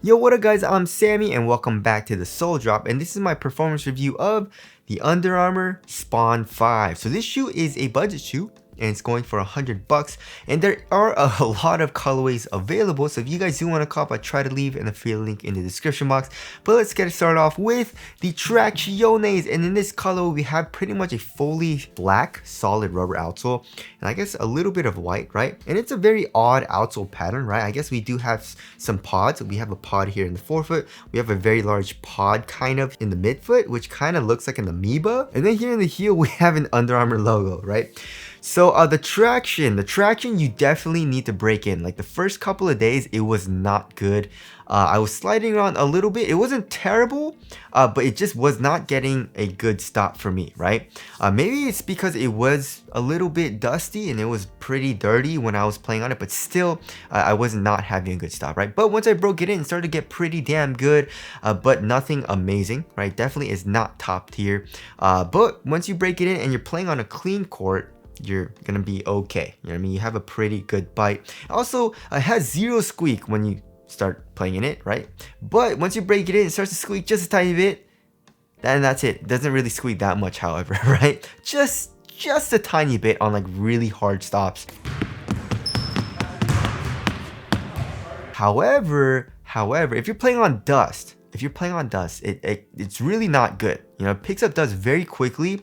Yo, what up guys, I'm Sammy and welcome back to the Soul Drop, and this is my performance review of the Under Armour Spawn 5. So this shoe is a budget shoe and it's going for $100, and there are a lot of colorways available, so if you guys do want to cop, I try to leave an affiliate link in the description box. But let's get started off with the Tracciones, and in this color we have pretty much a fully black solid rubber outsole and I guess a little bit of white, right? And it's a very odd outsole pattern, right? I guess we do have some pods. We have a pod here in the forefoot, we have a very large pod kind of in the midfoot, which kind of looks like an amoeba, and then here in the heel we have an Under Armour logo, right? So the traction you definitely need to break in. Like the first couple of days it was not good. I was sliding around a little bit. It wasn't terrible, but it just was not getting a good stop for me, right? Maybe it's because it was a little bit dusty and it was pretty dirty when I was playing on it, but still I was not having a good stop, right? But once I broke it in, it started to get pretty damn good, but nothing amazing, right? Definitely is not top tier, but once you break it in and you're playing on a clean court, you're gonna be okay. You know what I mean? You have a pretty good bite. Also, it has zero squeak when you start playing in it, right? But once you break it in, it starts to squeak just a tiny bit, and that's it. It doesn't really squeak that much, however, right? Just a tiny bit on like really hard stops. However, if you're playing on dust, it's really not good. You know, it picks up dust very quickly,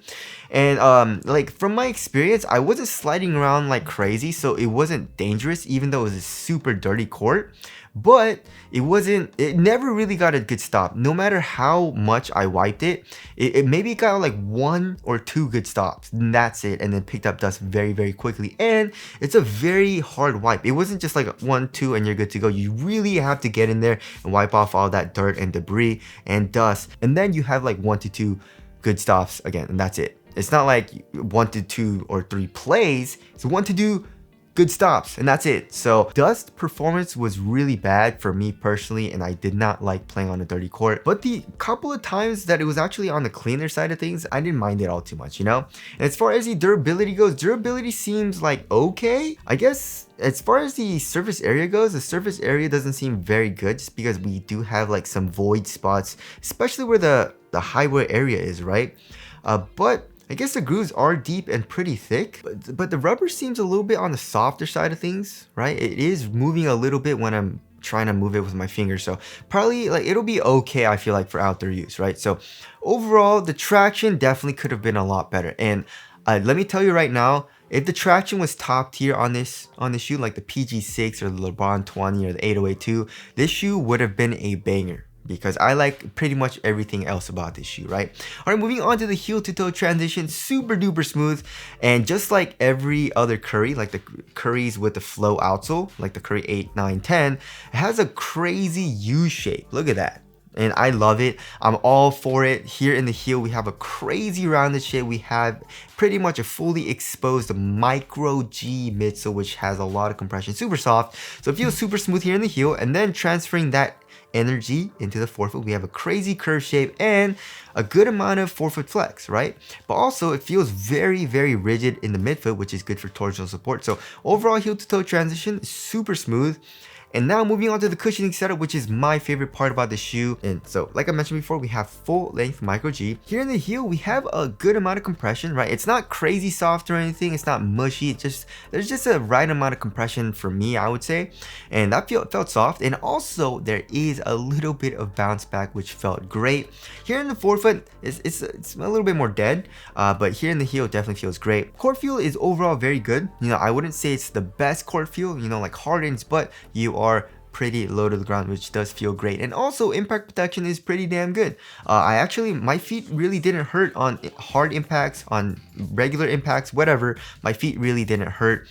and like from my experience, I wasn't sliding around like crazy, so it wasn't dangerous even though it was a super dirty court. But it never really got a good stop. No matter how much I wiped it, it maybe got like 1 or 2 good stops, and that's it, and then picked up dust very quickly. And it's a very hard wipe. It wasn't just like 1, 2 and you're good to go. You really have to get in there and wipe off all that dirt and debris and dust, and then you have like 1 to 2 good stops again, and that's it. It's not like 1 to 2 or 3 plays. It's 1 to 2 good stops, and that's it. So dust performance was really bad for me personally, and I did not like playing on a dirty court. But the couple of times that it was actually on the cleaner side of things, I didn't mind it all too much, you know? And as far as the durability goes, durability seems like okay. I guess as far as the surface area goes, the surface area doesn't seem very good, just because we do have like some void spots, especially where the high wear area is, right? But I guess the grooves are deep and pretty thick, but the rubber seems a little bit on the softer side of things, right? It is moving a little bit when I'm trying to move it with my fingers, so probably like it'll be okay, I feel like, for outdoor use, right? So overall, the traction definitely could have been a lot better, and let me tell you right now, if the traction was top tier on this shoe, like the PG6 or the LeBron 20 or the 808-2, this shoe would have been a banger, because I like pretty much everything else about this shoe, right? All right, moving on to the heel to toe transition, super duper smooth, and just like every other Curry, like the Currys with the flow outsole, like the Curry 8, 9, 10, it has a crazy U shape. Look at that. And I love it. I'm all for it. Here in the heel, we have a crazy rounded shape. We have pretty much a fully exposed micro G midsole, which has a lot of compression, super soft. So it feels super smooth here in the heel, and then transferring that energy into the forefoot, we have a crazy curve shape and a good amount of forefoot flex, right? But also it feels very rigid in the midfoot, which is good for torsional support. So overall, heel to toe transition is super smooth. And now moving on to the cushioning setup, which is my favorite part about the shoe. And so, like I mentioned before, we have full length micro G. Here in the heel, we have a good amount of compression, right? It's not crazy soft or anything. It's not mushy. There's just a right amount of compression for me, I would say. And that felt soft. And also there is a little bit of bounce back, which felt great. Here in the forefoot, it's a little bit more dead, but here in the heel, it definitely feels great. Court feel is overall very good. You know, I wouldn't say it's the best court feel, you know, like hardens, but you are pretty low to the ground, which does feel great. And also impact protection is pretty damn good. My feet really didn't hurt on hard impacts, on regular impacts, whatever. My feet really didn't hurt.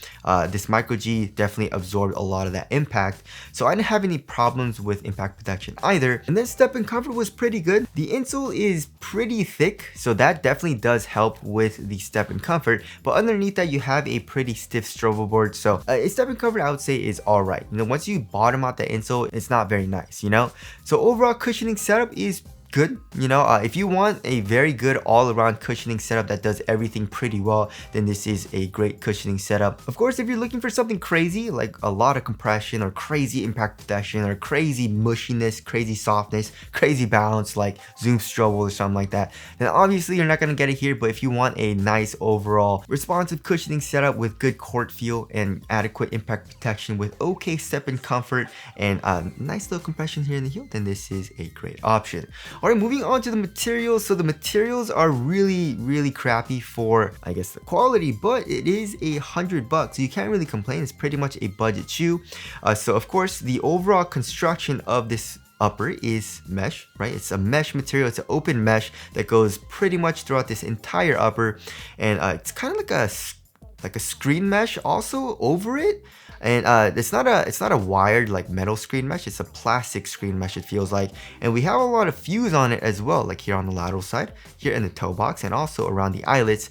This micro G definitely absorbed a lot of that impact, so I didn't have any problems with impact protection either. And then step and comfort was pretty good. The insole is pretty thick, so that definitely does help with the step and comfort, but underneath that you have a pretty stiff strobo board, so step and comfort I would say is all right. You know, once you bottom out the insole, it's not very nice, you know? So overall cushioning setup is good. You know, if you want a very good all-around cushioning setup that does everything pretty well, then this is a great cushioning setup. Of course, if you're looking for something crazy, like a lot of compression or crazy impact protection or crazy mushiness, crazy softness, crazy bounce like Zoom Strobel or something like that, then obviously you're not going to get it here. But if you want a nice overall responsive cushioning setup with good court feel and adequate impact protection with okay step-in comfort and nice little compression here in the heel, then this is a great option. Alright, moving on to the materials. So the materials are really crappy for, I guess, the quality, but it is $100, so you can't really complain. It's pretty much a budget shoe. So of course, the overall construction of this upper is mesh, right? It's a mesh material. It's an open mesh that goes pretty much throughout this entire upper, and it's kind of like a screen mesh also over it. And it's not a wired like metal screen mesh, it's a plastic screen mesh, it feels like. And we have a lot of fuse on it as well, like here on the lateral side, here in the toe box, and also around the eyelets.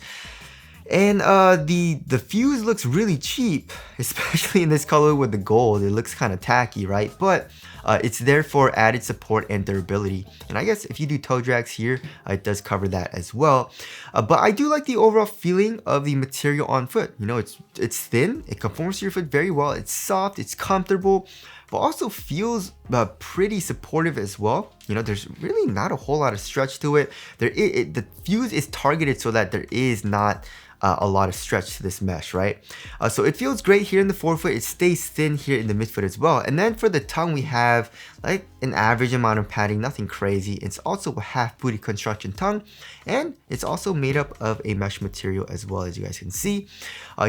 And the fuse looks really cheap, especially in this color with the gold. It looks kind of tacky, right? But it's there for added support and durability. And I guess if you do toe drags here, it does cover that as well. But I do like the overall feeling of the material on foot. You know, it's thin, it conforms to your foot very well, it's soft, it's comfortable, but also feels pretty supportive as well. You know, there's really not a whole lot of stretch to it. The fuse is targeted so that there is not a lot of stretch to this mesh, right? So it feels great here in the forefoot. It stays thin here in the midfoot as well. And then for the tongue, we have like an average amount of padding, nothing crazy. It's also a half booty construction tongue, and it's also made up of a mesh material as well, as you guys can see.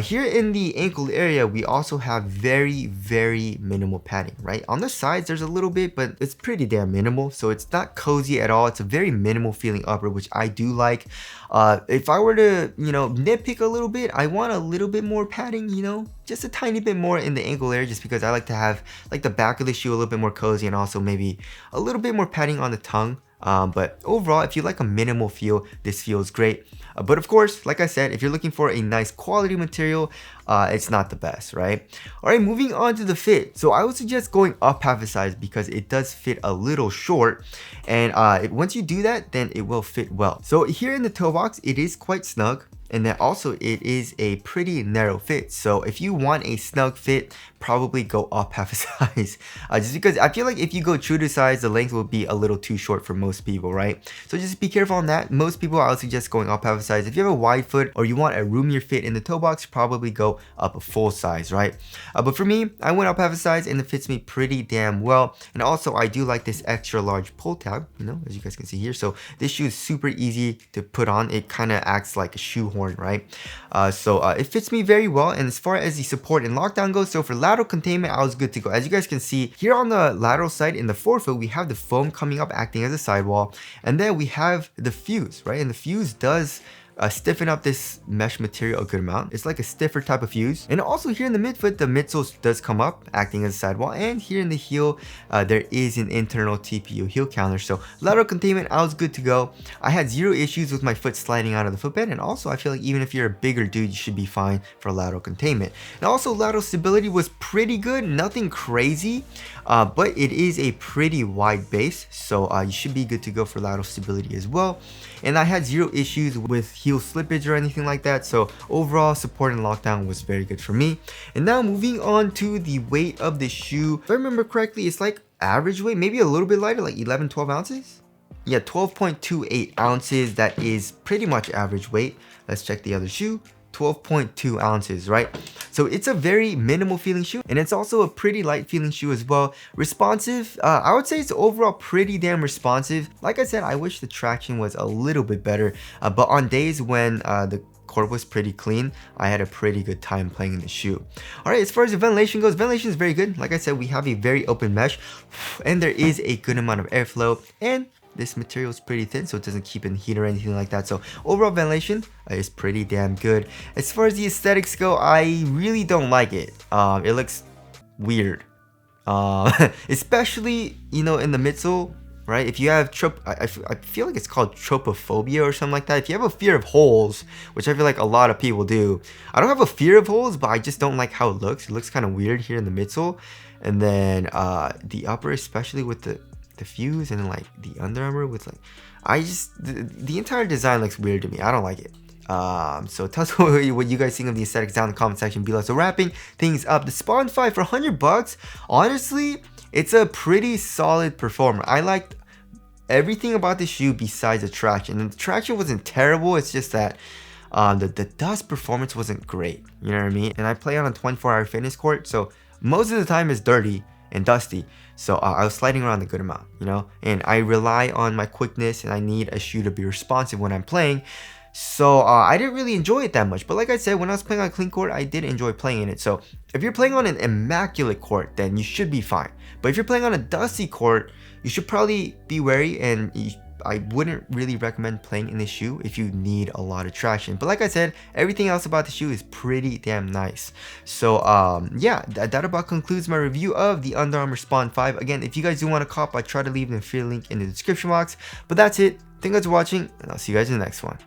Here in the ankle area, we also have very minimal padding, right? On the sides, there's a little bit, but it's pretty damn minimal. So it's not cozy at all. It's a very minimal feeling upper, which I do like. If I were to, you know, nitpick a little bit, I want a little bit more padding, you know, just a tiny bit more in the ankle area, just because I like to have like the back of the shoe a little bit more cozy, and also maybe a little bit more padding on the tongue. But overall, if you like a minimal feel, this feels great. But of course, like I said, if you're looking for a nice quality material, it's not the best, right? All right, moving on to the fit. So I would suggest going up half a size because it does fit a little short. And once you do that, then it will fit well. So here in the toe box, it is quite snug. And then also it is a pretty narrow fit. So if you want a snug fit, probably go up half a size. Just because I feel like if you go true to size, the length will be a little too short for most people, right? So just be careful on that. Most people, I would suggest going up half a size. If you have a wide foot or you want a roomier fit in the toe box, probably go up a full size, right? But for me, I went up half a size and it fits me pretty damn well. And also I do like this extra large pull tab, you know, as you guys can see here. So this shoe is super easy to put on. It kind of acts like a shoehorn, right? So it fits me very well. And as far as the support and lockdown goes, so for lateral containment, I was good to go. As you guys can see here on the lateral side in the forefoot, we have the foam coming up acting as a sidewall, and then we have the fuse, right? And the fuse does stiffen up this mesh material a good amount. It's like a stiffer type of fuse. And also here in the midfoot, the midsole does come up acting as a sidewall, and here in the heel there is an internal TPU heel counter. So lateral containment, I was good to go. I had zero issues with my foot sliding out of the footbed, and also I feel like even if you're a bigger dude, you should be fine for lateral containment. And also lateral stability was pretty good, nothing crazy, but it is a pretty wide base, so you should be good to go for lateral stability as well. And I had zero issues with heel slippage or anything like that. So overall, support and lockdown was very good for me. And now moving on to the weight of the shoe. If I remember correctly, it's like average weight, maybe a little bit lighter, like 11-12 ounces. Yeah, 12.28 ounces. That is pretty much average weight. Let's check the other shoe. 12.2 ounces, right? So it's a very minimal feeling shoe, and it's also a pretty light feeling shoe as well. Responsive, I would say it's overall pretty damn responsive. Like I said, I wish the traction was a little bit better, but on days when the court was pretty clean, I had a pretty good time playing in the shoe. All right, as far as the ventilation goes, ventilation is very good. Like I said, we have a very open mesh, and there is a good amount of airflow, and this material is pretty thin, so it doesn't keep in heat or anything like that. So overall ventilation is pretty damn good. As far as the aesthetics go, I really don't like it. It looks weird, especially, you know, in the midsole, right? If you have I feel like it's called tropophobia or something like that. If you have a fear of holes, which I feel like a lot of people do. I don't have a fear of holes, but I just don't like how it looks. It looks kind of weird here in the midsole. And then the upper, especially with the the fuse and then like the Under Armour with like, the entire design looks weird to me. I don't like it. So tell us what you guys think of the aesthetics down in the comment section below. So wrapping things up, the Spawn 5 for $100, honestly, it's a pretty solid performer. I liked everything about the shoe besides the traction, and the traction wasn't terrible. It's just that the dust performance wasn't great, you know what I mean? And I play on a 24-hour fitness court, so most of the time it's dirty and dusty, so I was sliding around a good amount, you know, and I rely on my quickness and I need a shoe to be responsive when I'm playing. So I didn't really enjoy it that much, but like I said, when I was playing on a clean court, I did enjoy playing in it. So if you're playing on an immaculate court, then you should be fine. But if you're playing on a dusty court, you should probably be wary, and I wouldn't really recommend playing in this shoe if you need a lot of traction. But like I said, everything else about the shoe is pretty damn nice. So yeah, that about concludes my review of the Under Armour Spawn 5. Again, if you guys do want to cop, I try to leave the affiliate link in the description box. But that's it. Thank you guys for watching, and I'll see you guys in the next one.